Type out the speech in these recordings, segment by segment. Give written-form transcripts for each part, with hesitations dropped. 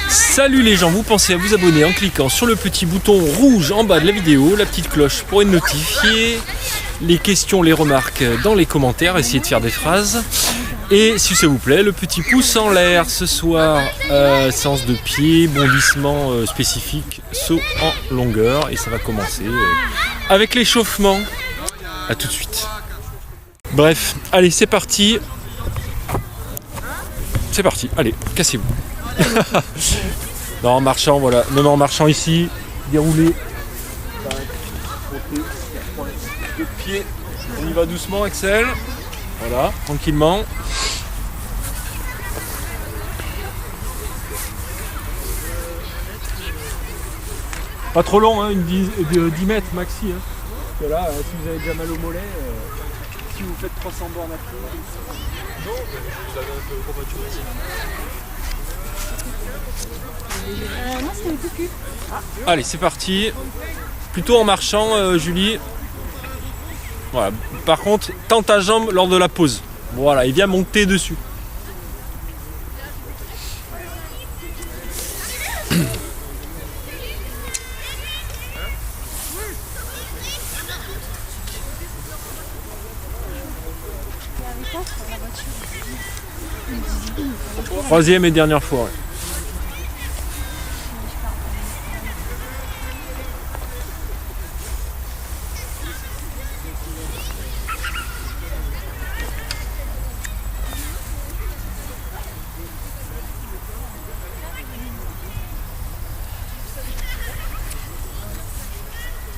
Salut les gens, vous pensez à vous abonner en cliquant sur le petit bouton rouge en bas de la vidéo, la petite cloche pour être notifié, les questions, les remarques dans les commentaires, essayez de faire des phrases. Et si ça vous plaît, le petit pouce en l'air ce soir, séance de pied, bondissement spécifique, saut en longueur. Et ça va commencer avec l'échauffement. A tout de suite. Bref, allez c'est parti. C'est parti, allez, cassez-vous. Non, en marchant, voilà. Non, en marchant ici, déroulé. De pied. On y va doucement, Axel. Voilà, tranquillement. Pas trop long, hein, 10 mètres maxi. Hein. Parce que là, si vous avez déjà mal au mollet, si vous faites 300 bornes à pied. Non, vous avez un peu courbaturé. Moi c'était le cucu. Allez, c'est parti. Plutôt en marchant, Julie. Voilà. Par contre, tends ta jambe lors de la pause. Voilà, et viens monter dessus. Troisième et dernière fois. Ouais.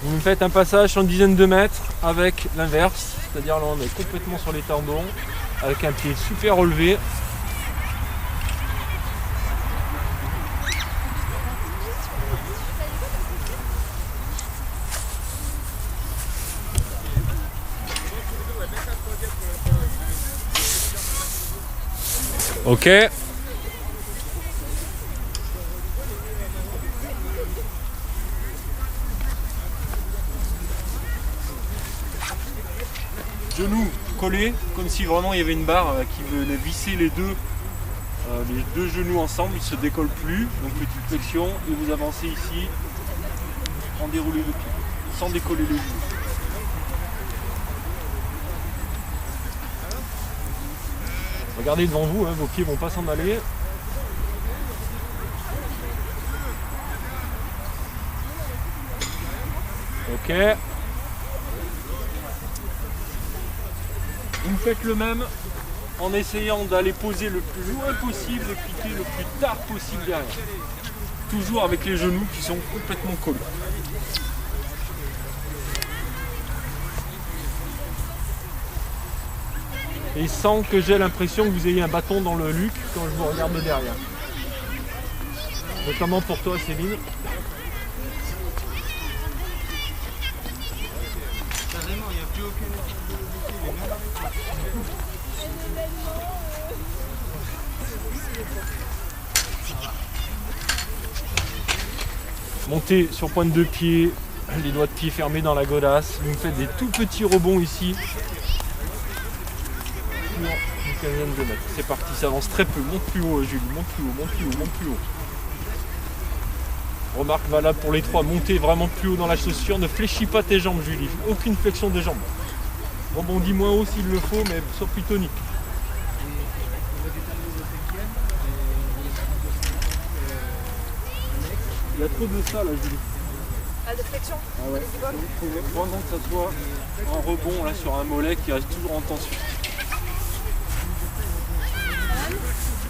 Vous me faites un passage sur une dizaine de mètres avec l'inverse, c'est-à-dire là on est complètement sur les tendons, avec un pied super relevé. Ok. Genoux collés, comme si vraiment il y avait une barre qui venait visser les deux genoux ensemble, ils ne se décollent plus. Donc petite flexion et vous avancez ici en déroulé le pied, sans décoller les genoux. Regardez devant vous, hein, vos pieds ne vont pas s'en aller. Ok. Vous faites le même en essayant d'aller poser le plus loin possible et piquer le plus tard possible derrière. Toujours avec les genoux qui sont complètement collés. Et sans que j'ai l'impression que vous ayez un bâton dans le luc quand je vous regarde de derrière. Notamment pour toi, Céline. Carrément, il n'y a plus aucun effet de Montez sur pointe de pied, les doigts de pied fermés dans la godasse. Vous me faites des tout petits rebonds ici. Sur une quinzaine de mètres. C'est parti, ça avance très peu. Monte plus haut, Julie. Monte plus haut, monte plus haut, monte plus haut. Remarque valable pour les trois. Montez vraiment plus haut dans la chaussure. Ne fléchis pas tes jambes, Julie. Aucune flexion des jambes. Rebondis moins haut s'il le faut, mais sois plus tonique. Il y a trop de ça là, Julie. Ah, de flexion. Ah ouais. Il faut vraiment que ça soit en rebond là sur un mollet qui reste toujours en tension.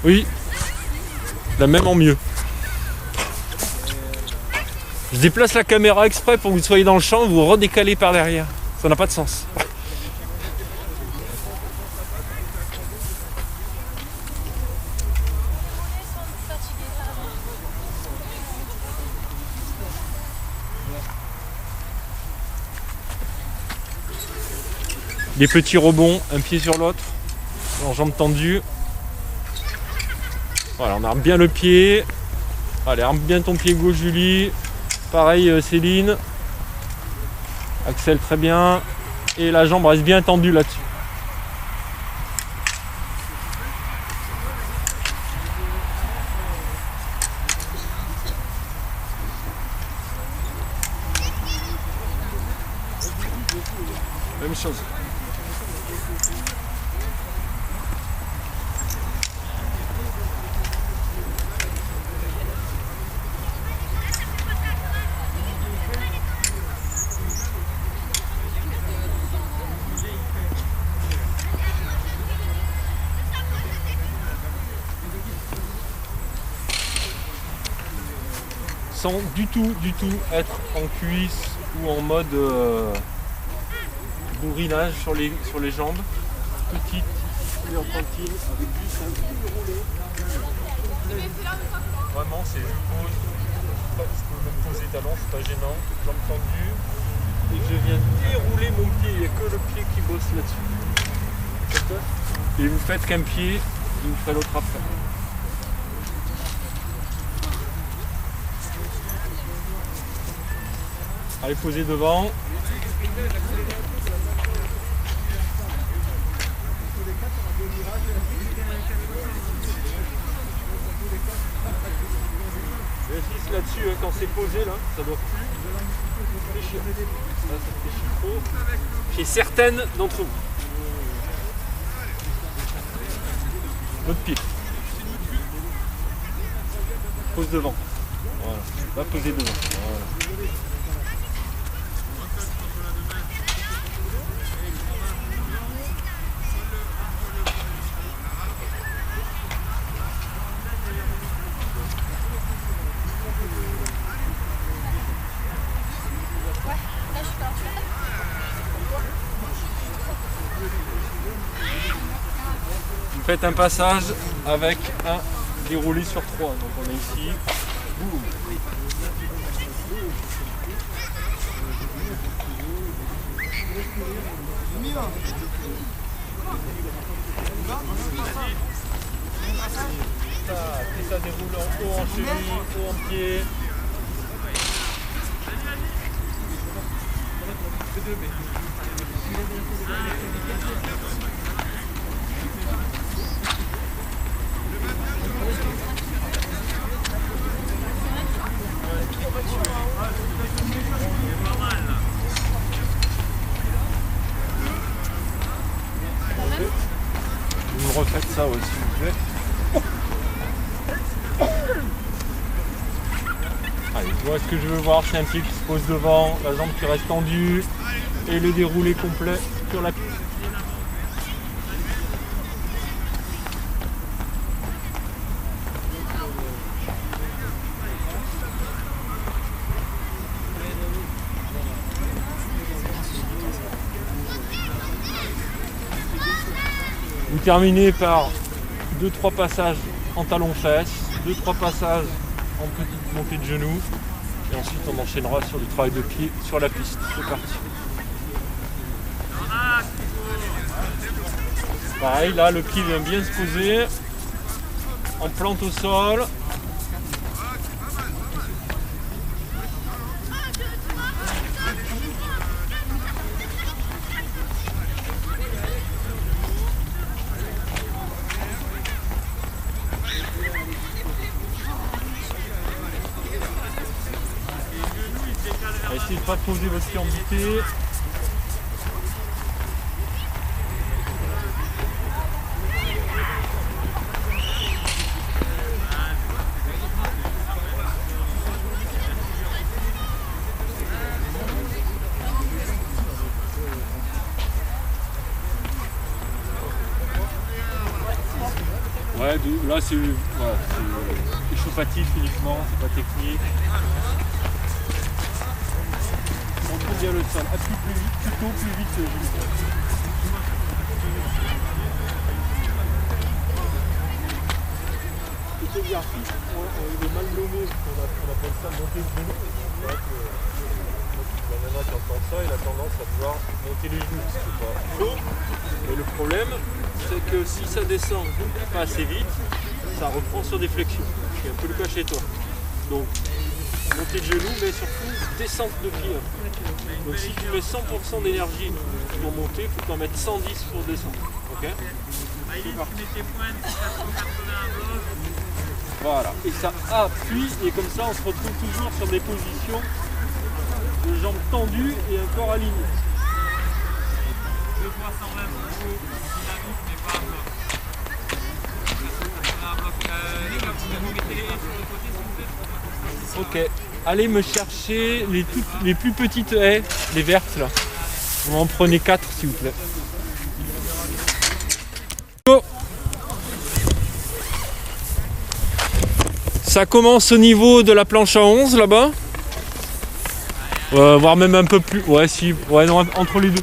Oui, la même en mieux. Je déplace la caméra exprès pour que vous soyez dans le champ, vous redécalez par derrière. Ça n'a pas de sens. Des petits rebonds, un pied sur l'autre, en jambes tendues. Voilà, on arme bien le pied. Allez, arme bien ton pied gauche, Julie. Pareil, Céline. Axel, très bien. Et la jambe reste bien tendue là-dessus. Même chose. Sans du tout être en cuisse ou en mode bourrinage sur les jambes. Petite, en tranquille, avec juste un petit roulé. Vraiment, c'est je pose. Je peux même poser talon, c'est pas gênant. Jambes tendues. Et je viens dérouler mon pied. Il n'y a que le pied qui bosse là-dessus. Et vous faites qu'un pied, et vous ferez l'autre après. Allez, posez devant. J'insiste là-dessus, hein, quand c'est posé, là, ça doit plus fléchir. Là, ça fléchit trop. Chez certaines d'entre vous. Votre pied. Pose devant. Voilà. Va poser devant. Voilà. Vous faites un passage avec un déroulé sur 3. Donc on est ici. Boum. Et ça déroule en haut, en cheville, haut en pied. Vous me refaites ça aussi, s'il vous plaît. Allez, moi ce que je veux voir, c'est un pied qui se pose devant, la jambe qui reste tendue et le déroulé complet sur la piste. Vous terminez par 2-3 passages en talon-fesse, 2-3 passages en petite montée de genoux et ensuite on enchaînera sur du travail de pied sur la piste. C'est parti. Pareil, là le pied vient bien se poser en plante au sol. Essayez de ne pas poser votre pied en butée. Ouais, là c'est échauffatif uniquement, c'est pas technique. On trouve bien le sol. Appuie plus vite, plutôt plus vite. Cet exercice, il est mal nommé, on appelle ça monter le genou. C'est vrai que la nana qui entend ça, il a tendance à vouloir monter les genoux, ce qui n'est pas faux. Mais le problème, c'est que si ça descend pas assez vite, ça reprend sur des flexions. C'est un peu le cas chez toi. Donc, montée de genoux, mais surtout descente de pied. Donc si tu mets 100% d'énergie pour monter, il faut t'en mettre 110 pour descendre. Ok ? C'est parti. Voilà. Et ça appuie, et comme ça on se retrouve toujours sur des positions de jambes tendues et un corps aligné. poids sans même dynamique, mais pas un bloc. On a un bloc. Les gars, vous mettez les haies sur le côté, s'il vous plaît. Ok. Allez me chercher les plus petites haies, les vertes là. Vous en prenez 4 s'il vous plaît. Go. Ça commence au niveau de la planche à 11 là-bas. Voire même un peu plus. Ouais, si. Ouais, non, entre les deux.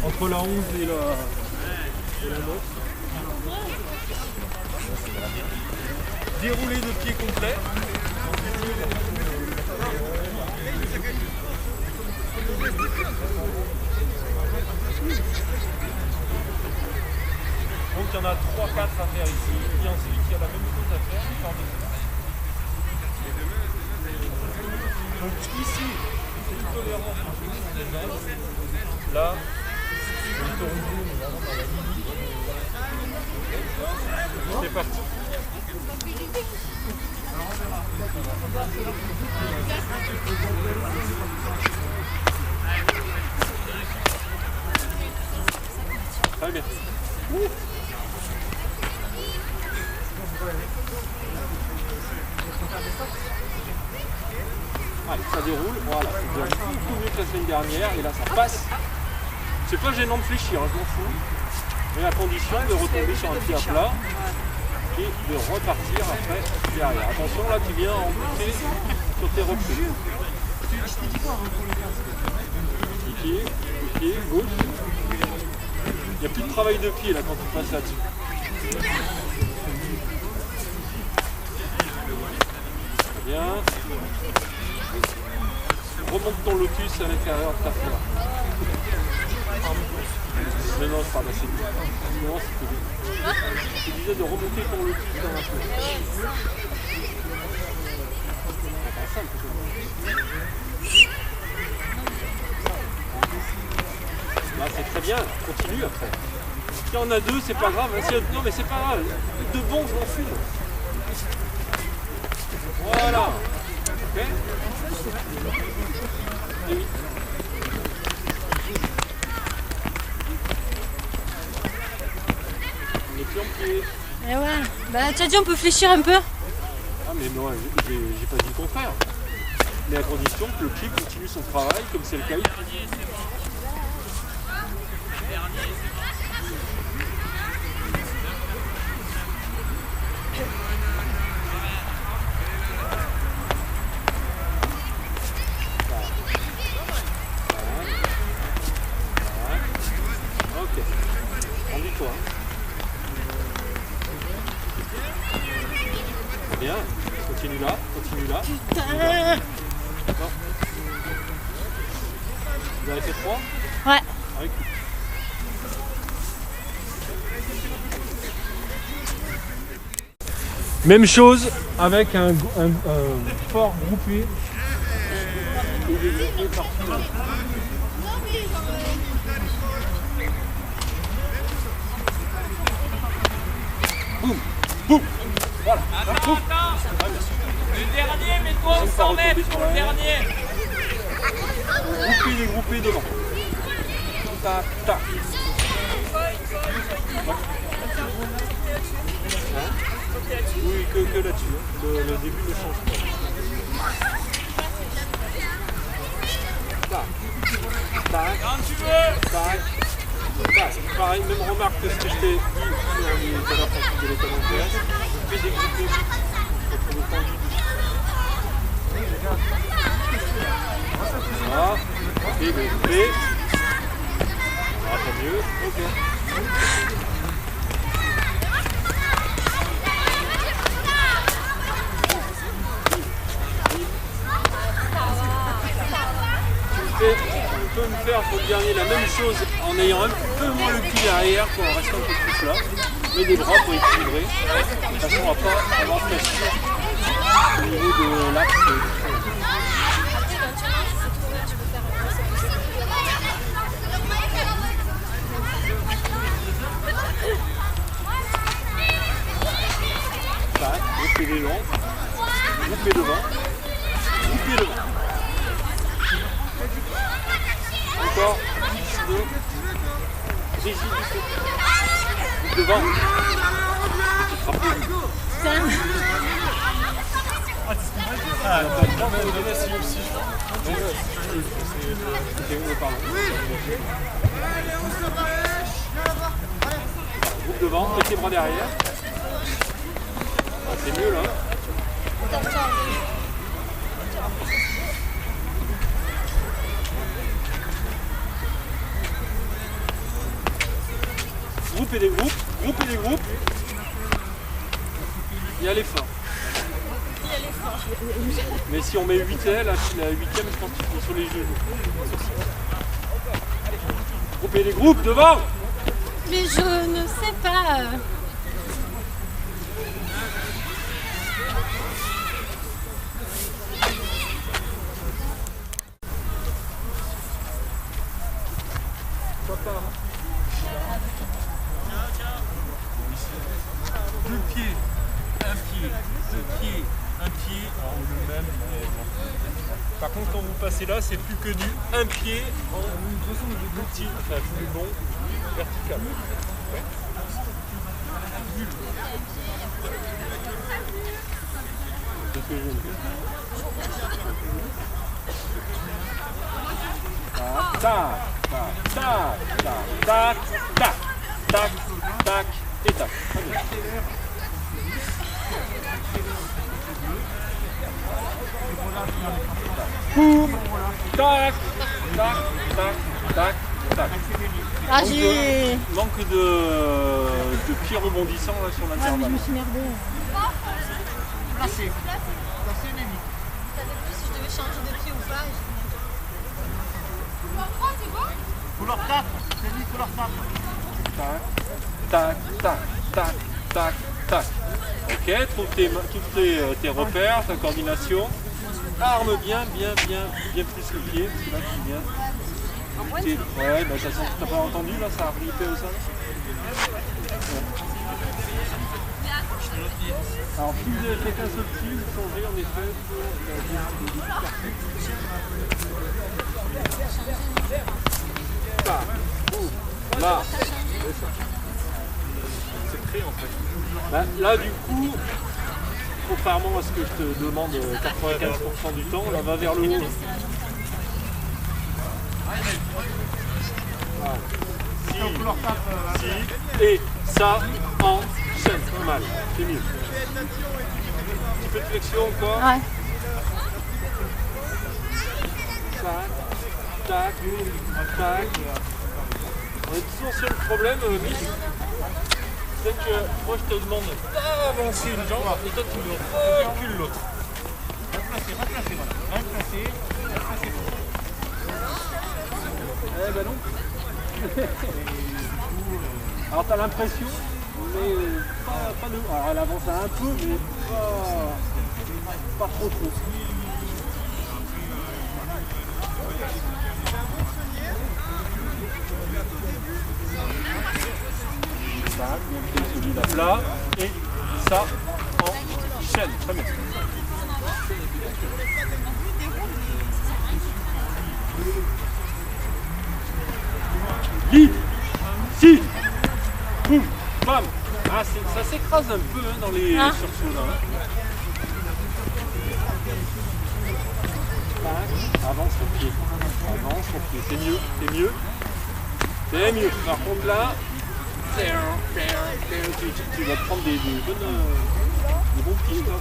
Entre la 11 et la 9. Déroulé de pied complet. Donc il y en a 3-4 à faire ici. Et ensuite il y a la même chose à faire par dessus. Donc ici, c'est une tolérance des mêmes. Là, le tourne vraiment dans la limite. C'est parti. Très bien. Allez, ça déroule, voilà, c'est bien beaucoup mieux que la semaine dernière, et là ça passe. C'est pas gênant de fléchir, hein, je m'en fous. Mais à condition de retomber sur un pied à plat et de repartir après derrière. Attention, là tu viens embuter sur tes replis. Pied, gauche. Il n'y a plus de travail de pied là quand tu passes là-dessus. Bien. Remonte ton lotus à l'intérieur de ta fleur. Mais non, je parle assez vite. Non, c'était bien. Je te disais de remonter ton lotus dans la fleur. C'est simple. Là, c'est très bien. Continue après. Si y en a deux, c'est pas grave. Non, mais c'est pas grave. De bons, je m'en fous. Voilà. Ok. Et oui. On est plus en pied. Eh ouais. Bah, tu as dit on peut fléchir un peu. Ah mais non, j'ai pas dit le contraire. Mais à condition que le pied continue son travail comme c'est le cas ici. Ok, rendu-toi. Bien, continue là, continue là. Non. Vous avez fait 3 ? Ouais. Ah, écoute. Même chose avec un fort groupé. Et des groupés partout. Boum, boum. Voilà. Boum. Le dernier, mets-toi au 100 mètres pour le dernier. Groupé, dégroupé devant. Tac, tac. Hein? Oui, que là-dessus. Le début ne change pas. Tac. Tac. Quand tu veux. Tac. Tac. Pareil, même remarque que ce que je t'ai dit sur les valeurs quand tu les commentaires. Je fais des groupés pour le tendu du. Voilà. Et le groupé. Ah, pas mieux. Ok. Tu peux me faire pour le dernier la même chose en ayant un peu moins le cul derrière pour en restant un peu plus là. Mais des bras pour équilibrer. De toute façon, on ne va pas avoir de pression au niveau de l'axe. Tac, groupez les longs. Groupez devant. Groupez devant. Encore, 2. Brigitte, devant. Groupe devant, mettez les bras derrière. C'est mieux là. Groupe et des groupes, groupe et des groupes. Il y a l'effort. Mais si on met 8 la 8e, je pense qu'il faut sur les genoux. Groupe et des groupes devant. Mais je ne sais pas. Deux pieds, un pied, deux pieds, un pied, alors le même. Par contre, quand vous passez là, c'est plus que du un pied en petit, enfin plus long, vertical. Ouais. C'est ce que je veux dire. Tac, tac, tac, tac, tac, tac, tac, et tac. Très bien. Boum, tac, tac, tac, tac, tac. Ah, j'ai. Manque de pieds rebondissants là sur Ah, mais l'intervalle. je me suis merdée. Placé. Ça dépend si je devais changer de pied ou pas. Couleur 4, c'est lui couleur 4. Tac, tac, tac, tac, tac, tac. Ok, trouve tes repères, ta coordination. Arme bien plus le pied, parce que là tu viens. Ouais, bah t'as pas entendu là, ça a ripé au sol. Ouais. Alors si vous avez quelqu'un sur le pied, vous changez en effet pour là, c'est très en fait. Là du coup, contrairement à ce que je te demande 95% du temps, là va vers le haut. Voilà. Si, et ça enchaîne, pas mal, c'est mieux. Un petit peu de flexion encore. Ouais. Tac, tac, tac. On est toujours sur le problème, Mich. C'est que moi je te demande d'avancer une jambe et toi tu me recules l'autre. Replacé, voilà. Replacé. Eh ben non. Alors t'as l'impression, mais pas de. Alors elle avance un peu, mais pas trop. Tac, bien solide à plat, et ça enchaîne. Très bien. Lit, si, boum, bam. Ah, ça s'écrase un peu hein, dans les sursauts là. Tac, avance ton pied. Avance ton pied, c'est mieux, c'est mieux. C'est mieux. Par contre là, tu vas prendre des bons pieds là.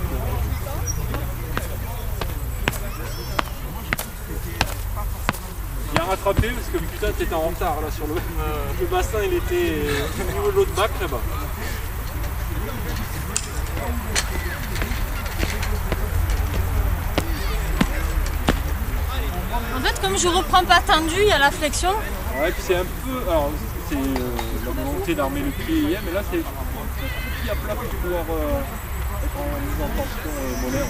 Bien rattrapé parce que putain t'étais en retard là sur le bassin, il était au niveau de l'autre bac là-bas. En fait, comme je reprends pas tendu, il y a la flexion. Ouais, puis c'est un peu. Alors c'est la volonté d'armer le pied hier, mais là c'est un petit à plat pour pouvoir être en mise en tension molaire.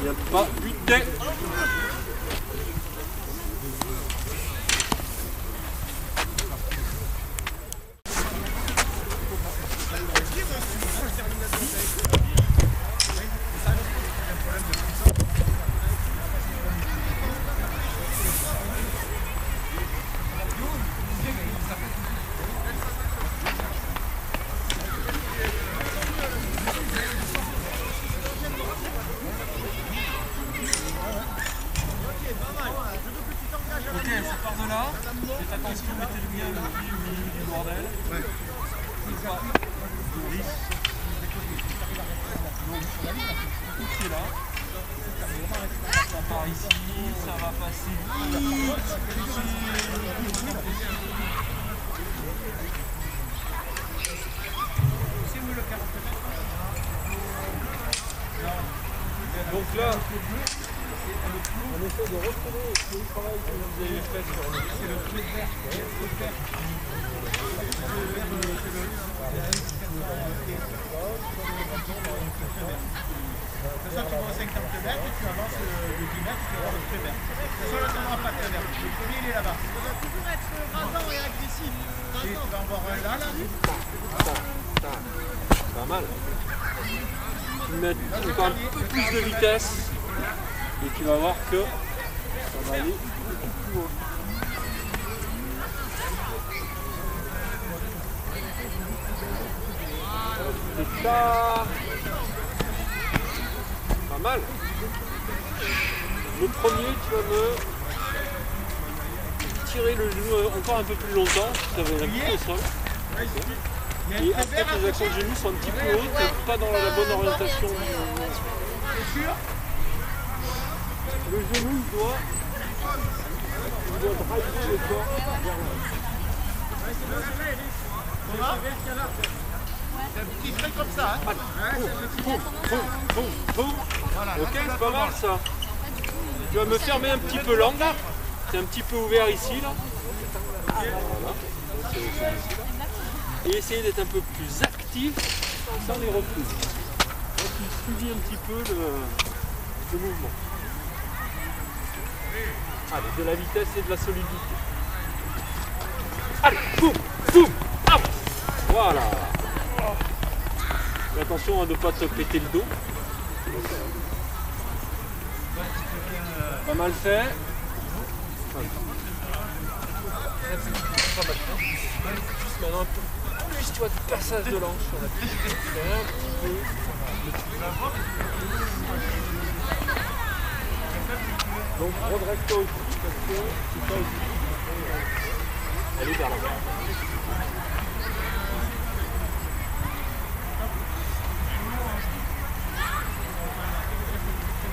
Il n'y a pas buté. Ça part ici, ça va passer vite. Donc là, on essaie de retrouver le travail que vous avez fait sur le C'est ça, tu vois 50 mètres, tu avances de 10 mètres, tu vas voir le très vert. C'est ça, là, tu n'auras pas très vert. Le premier, il est là-bas. Ça doit toujours être rasant et agressif. Et tu vas en voir un là, Pas mal. Tu mets encore un peu plus de vitesse et tu vas voir que ça va aller beaucoup plus haut. C'est ça. Pas mal. Le premier, tu vas me tirer le genou encore un peu plus longtemps, ça va aller au sol. Et après, tes actions de genoux sont un petit peu hautes, et pas dans la bonne orientation. Le genou, il doit driver le corps vers là. C'est un petit trait comme ça. Ok, c'est pas mal ça. Tu vas me fermer un petit peu l'angle. C'est un petit peu ouvert ici là. Voilà. Et essayer d'être un peu plus actif sans les reprises. Donc tu suivis un petit peu le mouvement. Allez, de la vitesse et de la solidité. Allez, boum, boum, avance. Voilà. Mais attention à ne pas te péter le dos. Pas mal fait. Juste maintenant un peu plus, tu vois, de passage de l'angle sur la piste. Un petit peu. Donc redresse-toi aussi parce que c'est pas aussi. Allez vers l'avant.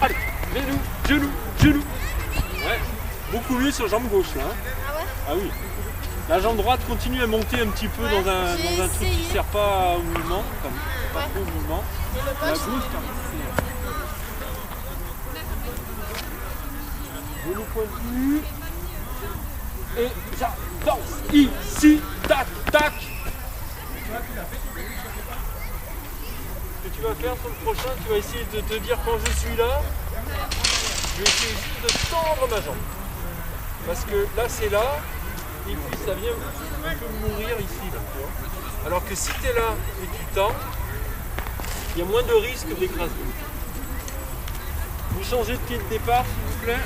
Allez, genou, genou, genou. Ouais, beaucoup mieux sur jambe gauche là. Ah ouais? Ah oui. La jambe droite continue à monter un petit peu dans un truc qui ne sert pas au mouvement, comme pas trop au mouvement. La gauche, par contre, c'est genou pointu. Et j'avance ici, tac, tac. Ce que tu vas faire sur le prochain, tu vas essayer de te dire quand je suis là, je vais essayer juste de tendre ma jambe. Parce que là c'est là, et puis ça vient un peu mourir ici. Là, tu vois. Alors que si tu es là et tu tends, il y a moins de risque d'écraser. Vous changez de pied de départ s'il vous plaît.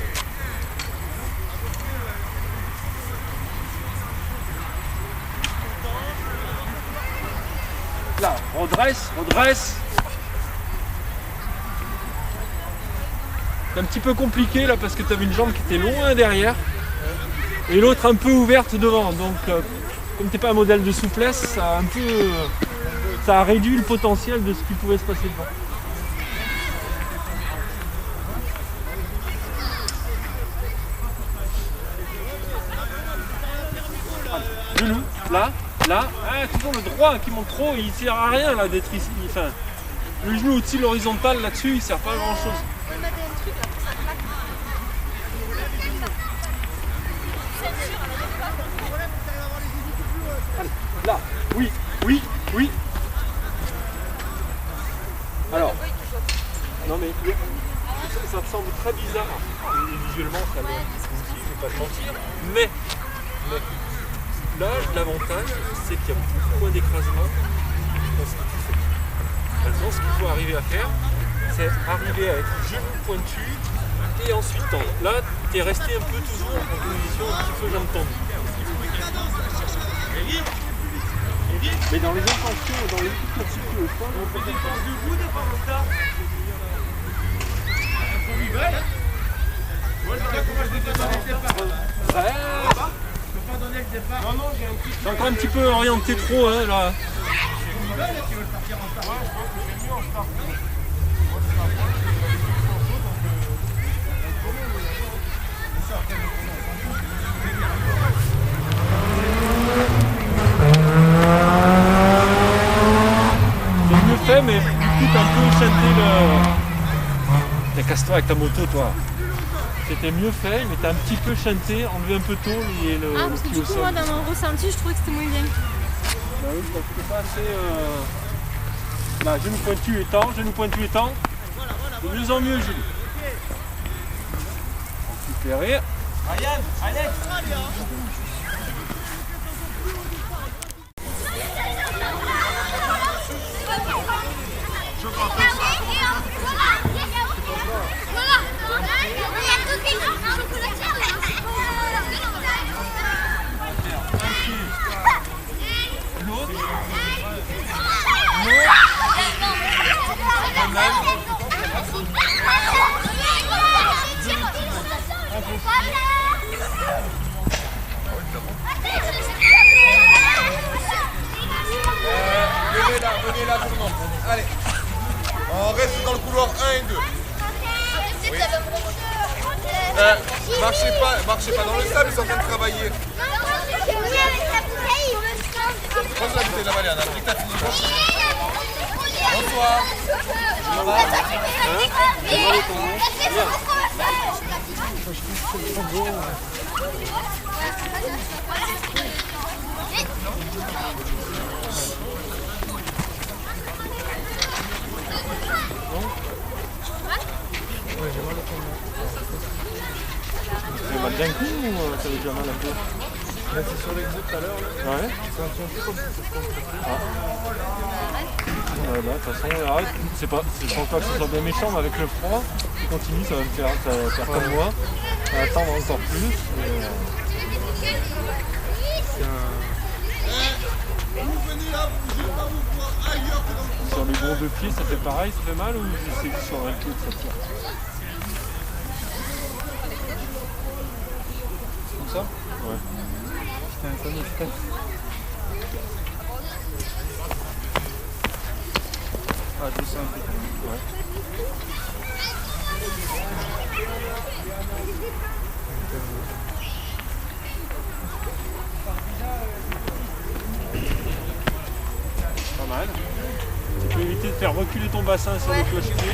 Là, redresse, redresse. C'est un petit peu compliqué là parce que tu avais une jambe qui était loin derrière et l'autre un peu ouverte devant. Donc comme tu n'es pas un modèle de souplesse, ça a réduit le potentiel de ce qui pouvait se passer devant. Genou, là, toujours le droit qui monte trop, il sert à rien là d'être ici. Enfin, le genou au-dessus de l'horizontale là-dessus, il sert pas à grand chose. On a un truc là pour ça plaque. Là, oui, oui, oui. Alors, non mais ça te semble très bizarre. Et visuellement, ça l'est aussi, je ne vais pas te mentir. Mais là, l'avantage, c'est qu'il y a beaucoup de points d'écrasement dans ce que tu fais. Maintenant, ce qu'il faut arriver à faire, c'est arriver à être genou pointu et ensuite tendre. Là, tu es resté un peu toujours en position un petit peu jambe tendue. Mais dans les intentions, dans les petites circuits au sol, on peut être debout devant le tas. Faut lui veulent. Moi, je sais comment je vais te donner. donné le départ. Non, non, j'ai un petit. T'es encore un petit peu orienté trop, hein, là. Tu veux le partir en start. Ouais, je pense que c'est mieux en start. C'est mieux fait, mais du coup, t'as un peu chanté le. T'es casse-toi avec ta moto, toi. C'était mieux fait, mais t'as un petit peu chanté, enlevé un peu tôt le Ah, parce que pied du au coup, sol. moi, dans mon ressenti, je trouvais que c'était moins bien. Bah oui, je pense que c'était pas assez. Là, genou pointu étant, genou pointu étant. De mieux en mieux, Jules. Récupérer. Ryan, Alex. Venez là tout le monde. Allez. On reste dans le couloir 1 et 2. Oui. Marchez pas dans le sable, ils sont en train de travailler. Pose la bouteille là-bas, Léana. Dès que t'as fini. Bonsoir. Ça va? Ça fait mal d'un coup ou ça fait déjà mal un peu? C'est sur l'exo tout à l'heure. Ouais. C'est un peu comme ça. Ouais, bah, de toute façon, arrête. Je pense pas que ce soit bien méchant, mais avec le froid, si tu continues, ça va me faire comme moi. Ça va attendre encore plus. Sur les gros deux pieds, ça fait pareil, ça fait mal ou c'est sur un pied que ça tire? Comme ça? Ouais. Putain, ça me stresse. Ah, je sens un peu. Ouais. Pas mal. Tu peux éviter de faire reculer ton bassin sur le cloche-pied.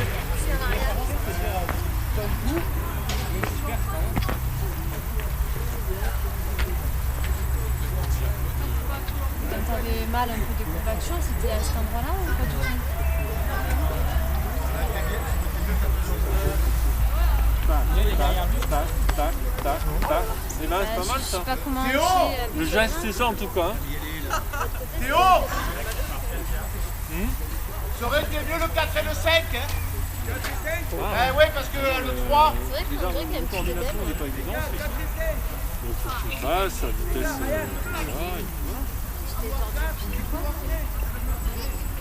Quand t'avais mal un peu des courbatures, c'était à cet endroit-là ou pas du tout? Tac. Et là, c'est pas mal Je ça. sais pas comment Théo, c'est, Le geste, c'est ça en tout cas. Hein. Théo, ça aurait été mieux le 4 et le 5. Hein. Oui, parce que le 3. C'est vrai qu'on dirait qu'il y a un petit Coordination bébé. n'est pas évidente. Il faut que tu passes à vitesse.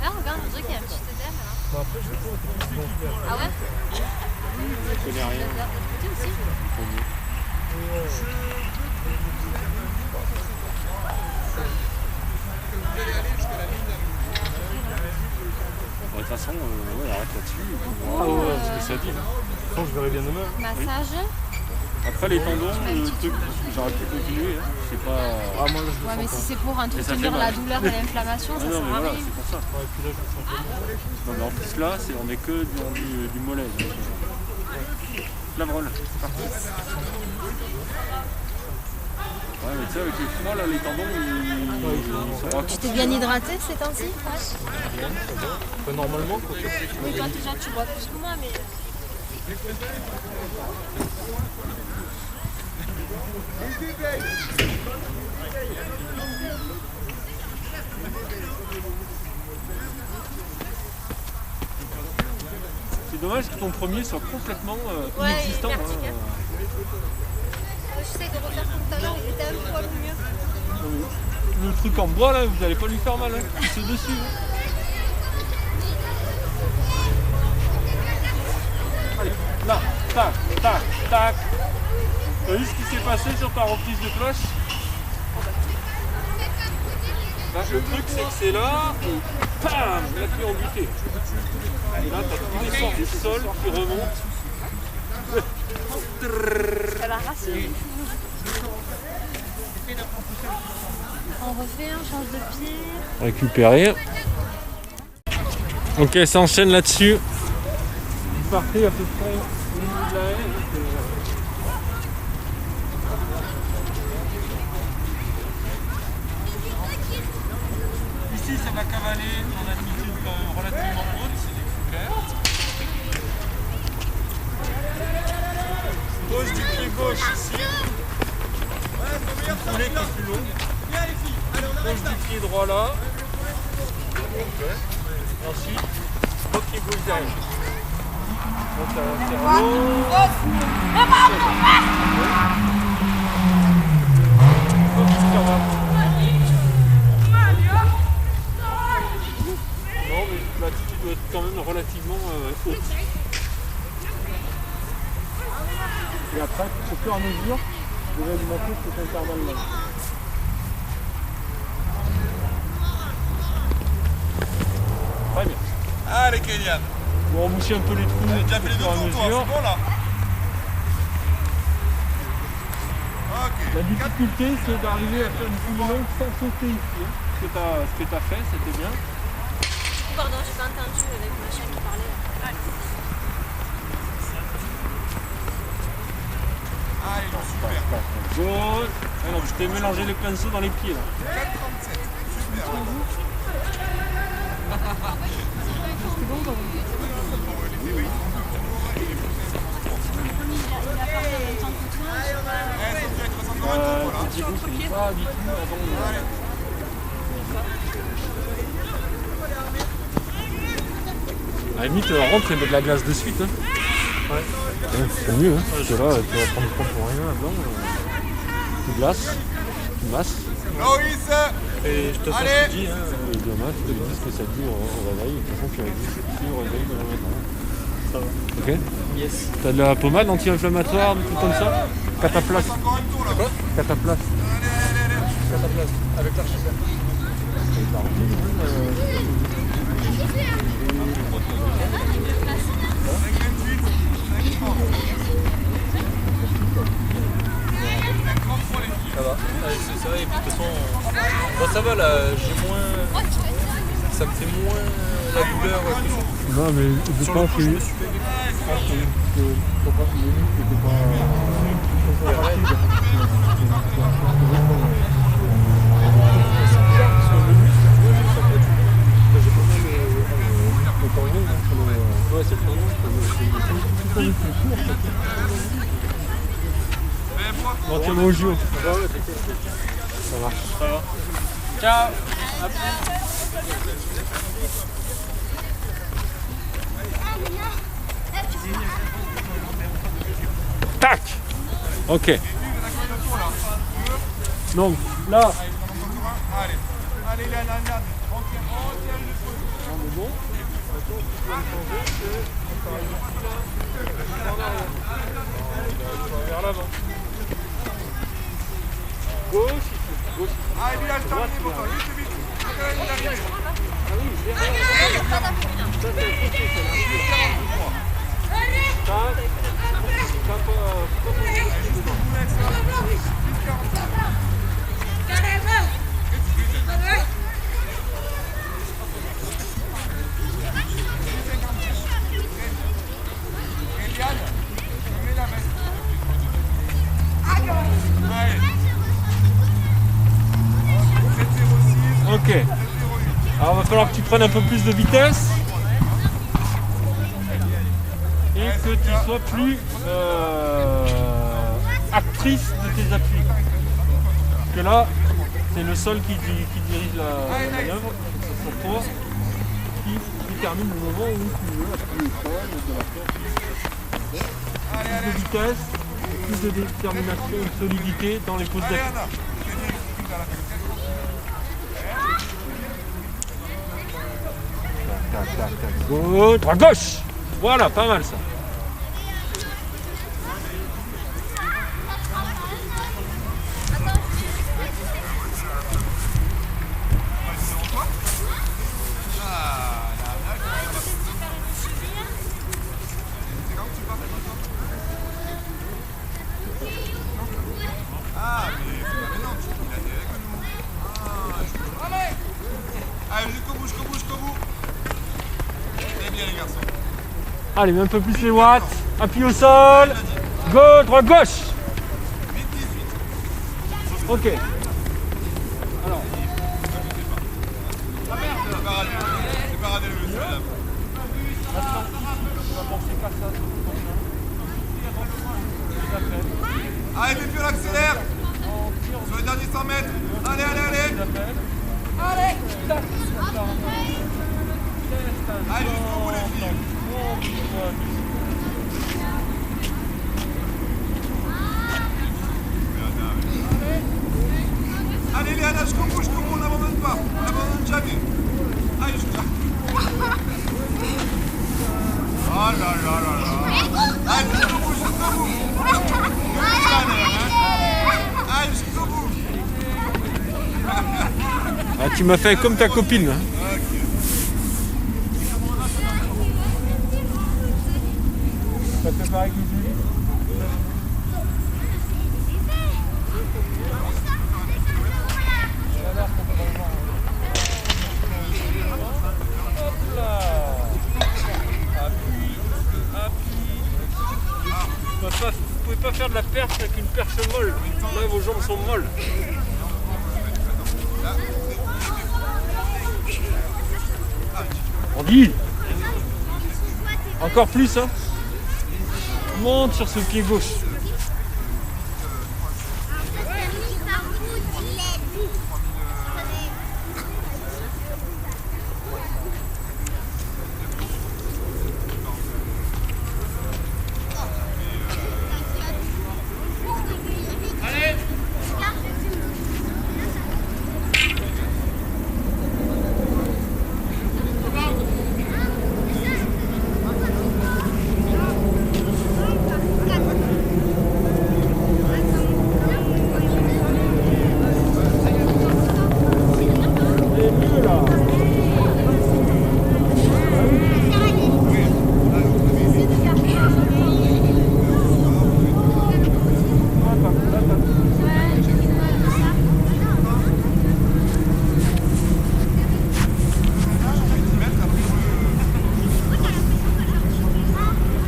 Là, regarde, on dirait qu'il y a un petit édème là. Après, je vais pas. Ah ouais? Je connais rien. De l'autre côté aussi? De toute façon, ouais, arrête là-dessus. Ce que ça dit. Je pense que je verrai bien demain. Massage? Après les tendons, le truc, j'aurais pu continuer. Hein. C'est pas. Ah, moi là, je le Ouais, mais sens si pas. c'est pour Et ça fait entretenir mal. la douleur et l'inflammation, Ah ça non, sert mais à voilà, rien. c'est pour ça. Ouais, et puis là, je le sens pas. Non, mais en plus là, on est que dans du mollet. Donc, Flavrol, c'est parti. Ouais, mais tu sais, avec les froids, là, les tendons, ils sont raccourcis. Tu t'es bien hydraté ces temps-ci? Enfin, normalement, quand tu Oui, toi déjà tu bois plus que moi, mais. C'est dommage que ton premier soit complètement Ouais, inexistant. hyper tic, hein. J'essaie de refaire comme tout à l'heure, il était un poil mieux. Le truc en bois là, vous allez pas lui faire mal, hein. C'est dessus. Hein. Allez, là, tac. T'as vu ce qui s'est passé sur ta reprise de cloche? Bah, le truc c'est que c'est là, et bam, l'appui en butée. Et là t'as tous les sorts du sol qui remontent. À la racine. On refait, on change de pied. Récupérer. Ok, ça enchaîne là-dessus. Vous partez à peu près au niveau de la haie. Ici, c'est de la cavallée en altitude relativement haute, c'est des clairs. Pose du pied gauche ici. Une foulée qui est plus longue. Pose du pied droit là. Et ensuite, au pied gauche derrière. Donc ça va faire non, mais l'attitude doit être quand même relativement haute. Et après, au fur et à mesure, vous allez augmenter cet intervalle-là. Très bien. Allez, Kélian. Bon, on mousse un peu les trous T'as au déjà fait les deux fur et à tours, toi, mesure. c'est bon là. Ok. La difficulté, c'est d'arriver à faire une foulée longue sans sauter ici. Hein. Ce que tu as fait, c'était bien. Pardon, j'ai pas entendu avec le chien qui parlait. Allez, non, super. Gauche. Ah non, je t'ai mélangé les pinceaux dans les pieds là. 4,37. Super. Petit goût, c'est pas du tout à la limite, rentre et met de la glace de suite. Hein. Ouais. C'est mieux, hein. Parce que là, tu vas prendre compte pour rien là-dedans. Tu glaces, tu masses. Loïs. Et je te Allez. ce que tu dis, hein. Et demain, tu te dis ce que ça dit au réveil. De toute façon, tu vas dire au réveil demain matin. Ça va. Ok. Yes. T'as de la pommade anti-inflammatoire, des trucs comme ça? Cataplasme. Encore un tour là. Quoi? Cataplasme. Cataplasme, avec l'archipel. Ça va, allez, c'est ça, et puis de toute façon, bon, ça va là, j'ai moins. Ça me fait moins la douleur que sur. Non, mais je Sur pense le coup, que je me suis fait bon, tiens-moi au jeu. Ça marche. Ça va. Ciao. Tac. Ok. Donc là. Allez. Allez, Léa, Léa. Retiens le feu. On est bon. Maintenant, ce qui va changer, c'est en arrière. Vers l'avant. Gauche ici. Gauche ici. Allez, Bilal, c'est terminé pour toi. Vite, vite. Il est arrivé. Ah oui, derrière. Ça, c'est le côté, c'est l'arrière. Ça, faut pas poser le pied dedans. Eliane, mets la veste. Allez. 7,06. Ok. Alors, il va falloir que tu prennes un peu plus de vitesse. Et que tu sois plus actrice de tes appuis. Parce que là, c'est le sol qui dirige la manœuvre. C'est toi qui détermine le moment où tu veux appuyer le sol, de la faire. Plus de vitesse, plus de détermination et de solidité dans les poses d'appui. Gauche, à gauche. Voilà, pas mal ça. Allez, mets un peu plus les watts. Appui au sol. Gauche, droite, gauche. Ok. Alors. C'est pas raté le monsieur, madame. Allez, Pépé, on accélère. Sur les derniers 100 mètres. Allez, allez, allez. Allez, jusqu'au bout, les filles. Allez, Léana, jusqu'au bout, on n'abandonne pas. On n'abandonne jamais. Allez, jusqu'au bout. Oh là là là là. Allez, jusqu'au bout, jusqu'au bout. Allez, jusqu'au bout. Ah, tu m'as fait comme ta copine. Hein. Ça fait pareil que Julie. Vous pouvez pas faire de la perche avec une perche molle. Là, vos jambes sont molles. On dit. Encore plus, hein. Monte sur ce pied gauche.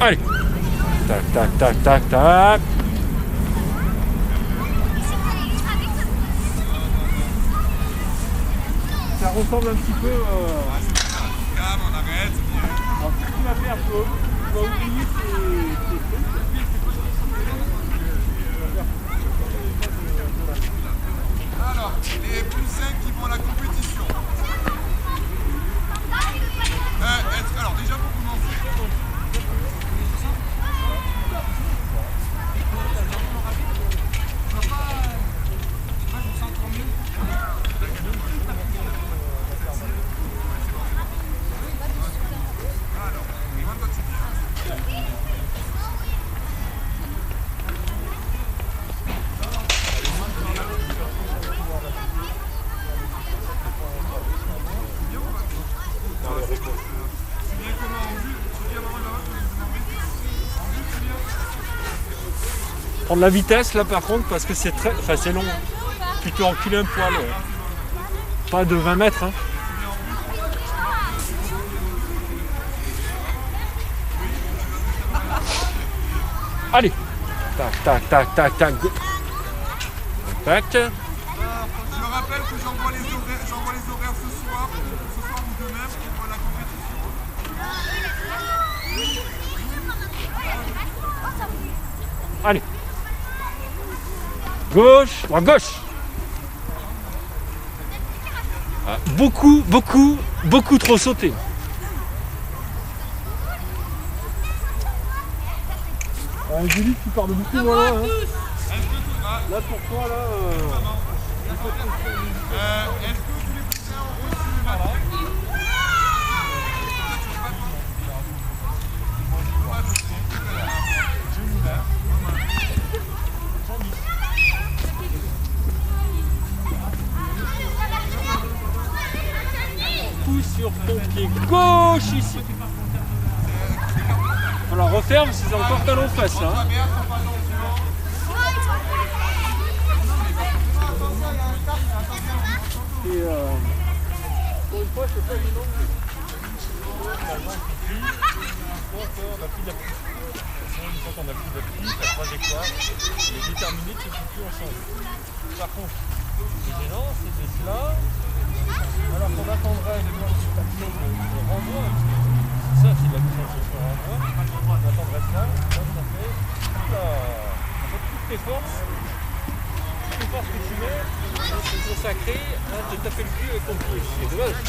Allez. Tac, tac, tac, tac, tac. Ça ressemble un petit peu Calme, on arrête. alors, ce que tu vas faire, tu vas oublier tes trucs. Alors, les plus 5 qui vont à la compétition. Alors, déjà pour commencer. Prendre la vitesse là par contre parce que c'est très. Enfin c'est long. Plutôt enculer un poil. Pas de 20 mètres. Hein. Allez. Tac, tac, tac, tac, tac. Tac. Je rappelle que j'envoie les horaires ce soir ou demain pour la compétition. Allez. Gauche, droite, gauche. Ah, beaucoup trop sauté. Julie, tu pars de beaucoup moins là. Hein. Là pour toi, là. Est-ce que tous les poussins ont reçu le matin? Pousse sur ton pied gauche ici. Alors referme si c'est encore talon face là. Hein. Et pour une fois, je fais pas une longue. On n'a plus d'appui. Une fois qu'on n'a plus d'appui, la trajectoire est déterminée de ce foutu ensemble. Par contre, c'est gênant, c'était cela. Alors qu'on attendrait de voir sur la pièce de renvoi. Ça, c'est la mise en place de renvoi. On attendrait ça. Là, ça fait. Oula, en fait, toutes les forces que tu mets, c'est consacré à te taper le cul avec ton pied. C'est dommage.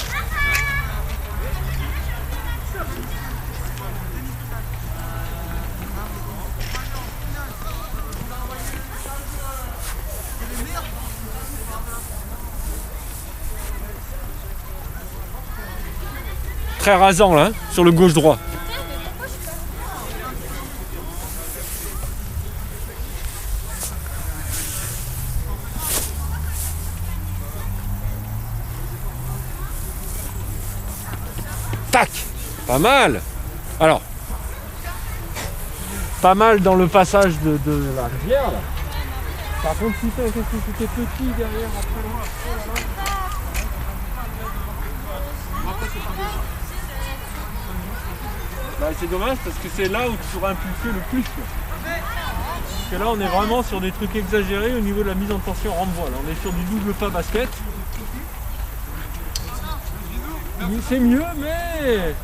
Très rasant là, hein, sur le gauche-droit. Tac! Pas mal! Alors, pas mal dans le passage de la rivière là. Par contre, si c'était petit derrière après là. Bah, c'est dommage parce que c'est là où tu pourras impulser le plus. Parce que là on est vraiment sur des trucs exagérés au niveau de la mise en tension renvoi. Là on est sur du double pas basket. C'est mieux mais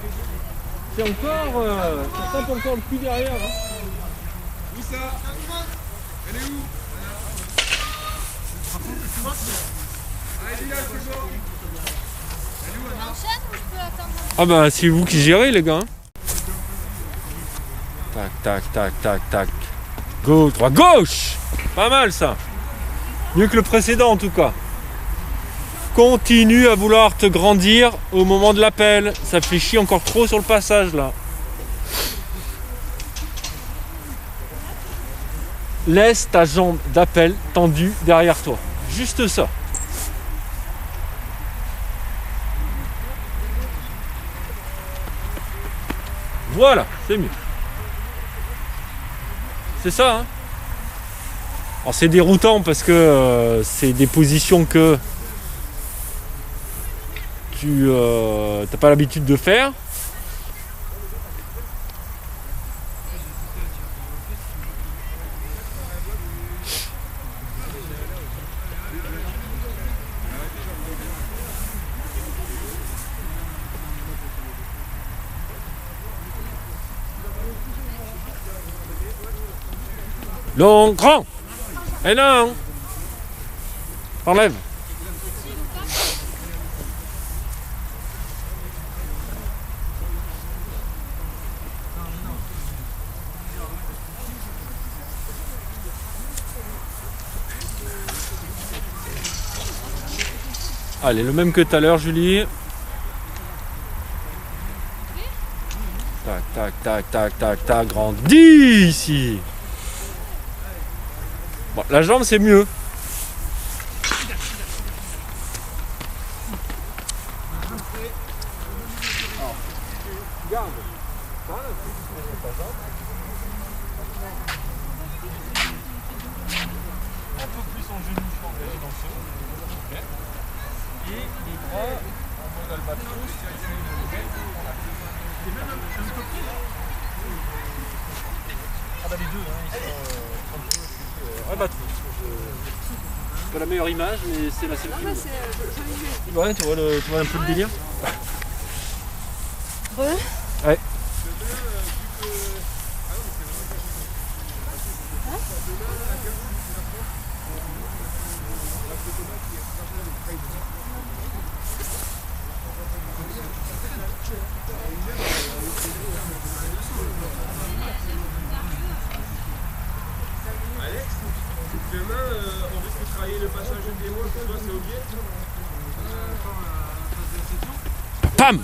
c'est encore. Ça tape encore le cul derrière. Hein. Où ça? Elle est où? Allez, là, c'est bon. On enchaîne ou je peux attendre? Ah bah c'est vous qui gérez les gars. Hein. Tac, tac, tac, tac, tac. Gauche, droite, gauche! Pas mal ça. Mieux que le précédent en tout cas. Continue à vouloir te grandir au moment de l'appel. Ça fait chier encore trop sur le passage là. Laisse ta jambe d'appel tendue derrière toi. Juste ça. Voilà, c'est mieux. C'est ça, hein. Alors c'est déroutant parce que c'est des positions que tu n'as pas l'habitude de faire. Long, grand. Et non. Enlève. Allez, le même que tout à l'heure, Julie. Tac, tac, tac, tac, tac, tac, grandis ici. Bon, la jambe c'est mieux. Garde. Un peu plus en genou, je peux engager dans le sol. Okay. Et les bras en mode albatros. Ah bah les deux, hein, ils sont un peu albatros. C'est pas la meilleure image, mais c'est la seule qui me- Ouais, tu vois un peu le délire. Ouais. Demain, on risque de travailler le passage des mots, tu vois, c'est oublié. Pam!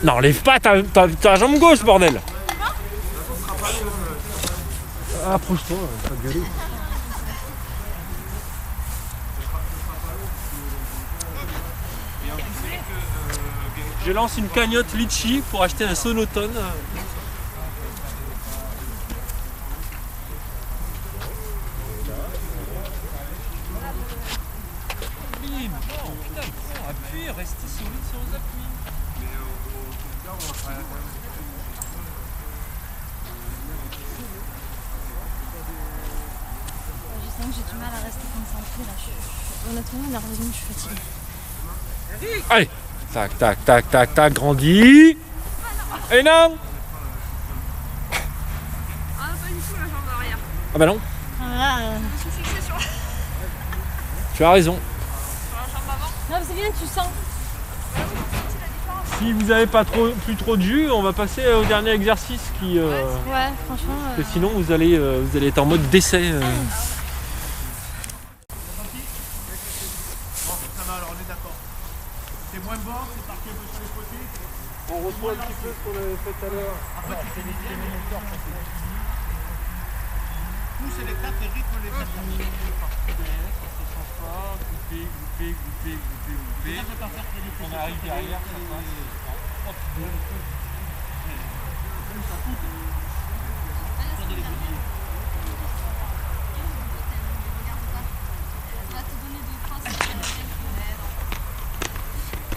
Non, lève pas ta jambe gauche, bordel! Approche-toi, pas de gueuler. Je lance une cagnotte litchi pour acheter un sonotone. Putain, appuyez, restez solide sur vos appuis. Je sens que j'ai du mal à rester concentrée là. Honnêtement, nerveusement, je suis fatiguée. Allez, tac, tac, tac, tac, tac, grandis. Énorme. Ah, pas du tout la jambe arrière. Ah bah non, Voilà. Je suis fixée sur tu as raison. la jambe avant. Non, mais c'est bien, tu sens. Si vous n'avez pas plus trop de jus, on va passer au dernier exercice qui, Ouais, franchement. parce que sinon vous allez être en mode d'essai. Bon, ça va, alors on est d'accord. C'est moins bon, c'est parti un peu sur les côtés. On retrouve un petit peu ce qu'on avait fait tout à l'heure. Après, tu fais les moteurs, ça c'est pousse les quatre et rythme les quatre. Ça ne change pas. Glouper, glouper, glouper, glouper, glouper. On arrive derrière, ça passe. Hop,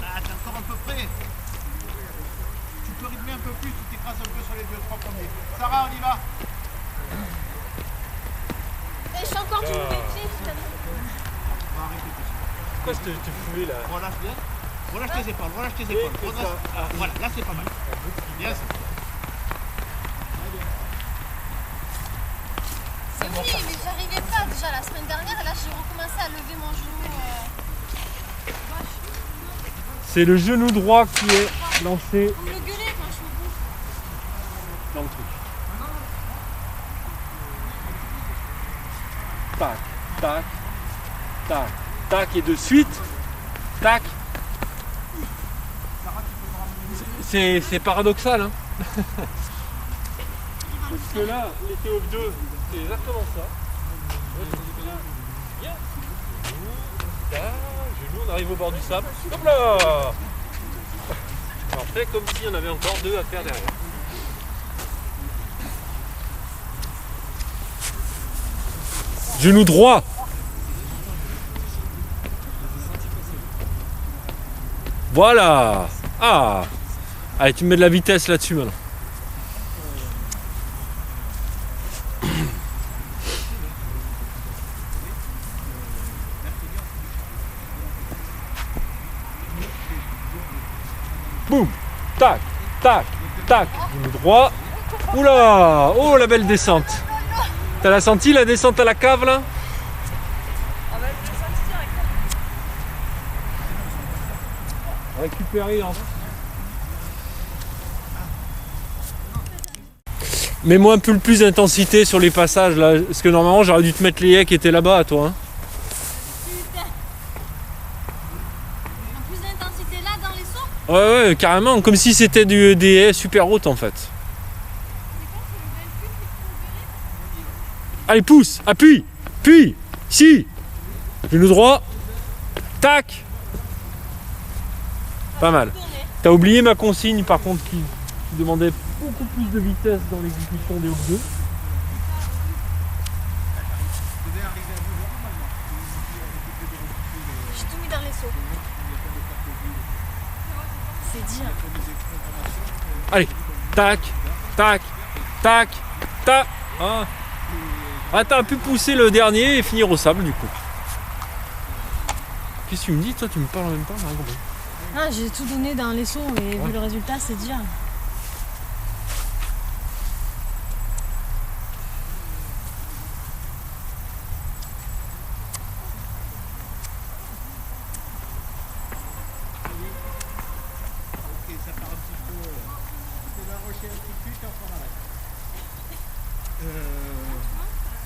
Ah, t'es encore un peu près. Tu peux rythmer un peu plus, tu t'écrases un peu sur les 2-3 premiers. Sarah, on y va. Et je suis encore du mauvais pied, finalement. On va arrêter tout ça. Pourquoi t'es foulé là? Relâche bien. Relâche tes épaules, relâche tes épaules. Relâche. Voilà, là c'est pas mal. Bien ça. C'est oui, mais j'arrivais pas déjà la semaine dernière et là j'ai recommencé à lever mon genou gauche. C'est le genou droit qui est lancé Vous me le gueulez quand je suis au bout. dans le truc. Tac, tac, tac, tac, et de suite, tac. C'est paradoxal, hein. Parce que là, les TO2, c'est exactement ça. Bien. Genou, on arrive au bord du sable. Hop là. Alors fait comme si on avait encore 2 à faire derrière. Genou droit. Voilà. Ah. Allez, tu me mets de la vitesse là-dessus maintenant. Boum. Tac, tac, tac. Genou droit. Oula. Oh, la belle descente. T'as la senti, la descente à la cave là? Ah bah, je l'ai senti direct. Récupérer en... Mets-moi un peu le plus d'intensité sur les passages là, parce que normalement j'aurais dû te mettre les haies qui étaient là-bas à toi. Hein. Super. En plus d'intensité là dans les sauts. Ouais, carrément, comme si c'était des haies super hautes en fait. Allez, pousse, appuie, puis, ici, genou droit, tac. Pas mal. T'as oublié ma consigne par contre qui demandait beaucoup plus de vitesse dans l'exécution des hauts 2. J'ai tout mis dans les sauts. C'est dire. Allez, tac, tac, tac, tac. Ah, t'as pu pousser le dernier et finir au sable du coup. Qu'est-ce que tu me dis? Toi, tu me parles en même temps, j'ai rien compris. Ah, j'ai tout donné dans les sauts, mais vu le résultat, c'est dire. Ok, ça part un petit peu. Tu vas rocher un petit peu, tu en feras là.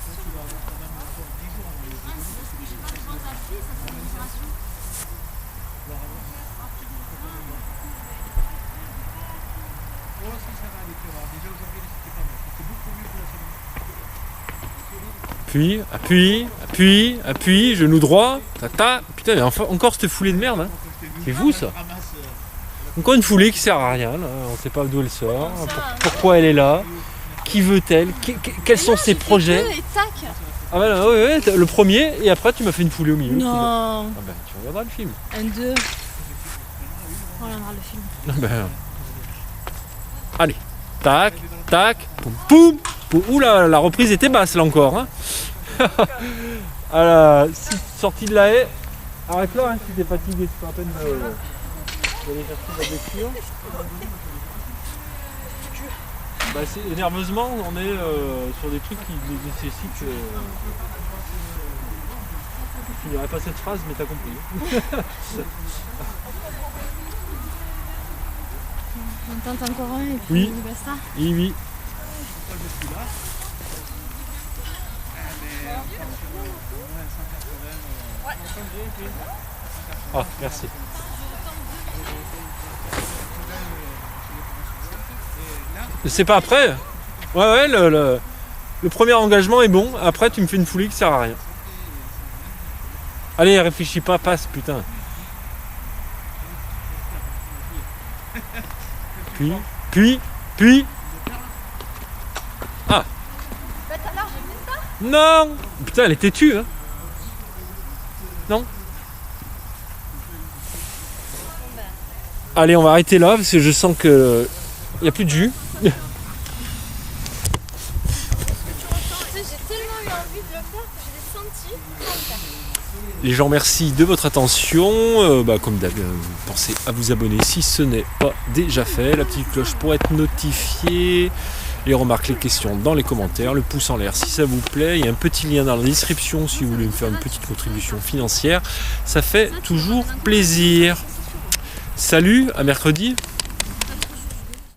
Tu vas avoir quand même encore 10 jours. Oh, si ça va aller, tu vas voir. Déjà aujourd'hui, c'était pas mal. C'était beaucoup mieux que la semaine. Appuie, appuie, appuie, appuie, genou droit, tata. Putain, il y a encore cette foulée de merde. Hein. C'est vous ça? Encore une foulée qui sert à rien. Là. On ne sait pas d'où elle sort, pourquoi elle est là, qui veut-elle, quels sont ses projets. Et tac. Ah bah non, ouais, le premier et après tu m'as fait une foulée au milieu. Non. Ah bah tu regarderas le film. Un, deux. On regardera le film. Ah bah, Allez, tac, tac, poum, poum, poum. Oula, la reprise était basse là encore. Hein. À la sortie de la haie, arrête là hein, si t'es fatigué, c'est pas la peine d'aller chercher la blessure. Bah, nerveusement, on est sur des trucs qui nécessitent. Je finirai pas cette phrase, mais t'as compris. On tente encore un et puis Oui. on basta. Oui, oui. Ah, merci. C'est pas après. Ouais, le premier engagement est bon. Après, tu me fais une foulée qui sert à rien. Allez, réfléchis pas, passe, putain. Puis. Ah. Bah tout à l'heure j'ai fait ça. Non. Putain, elle est têtue, hein. Non. Allez, on va arrêter là parce que je sens que il n'y a plus de jus. Tu sais, j'ai tellement eu envie de le faire que je l'ai senti sans le faire. Les gens, merci de votre attention. Comme d'hab, pensez à vous abonner si ce n'est pas déjà fait. La petite cloche pour être notifié. Les remarques, les questions dans les commentaires. Le pouce en l'air si ça vous plaît. Il y a un petit lien dans la description si vous voulez me faire une petite contribution financière. Ça fait toujours plaisir. Salut, à mercredi.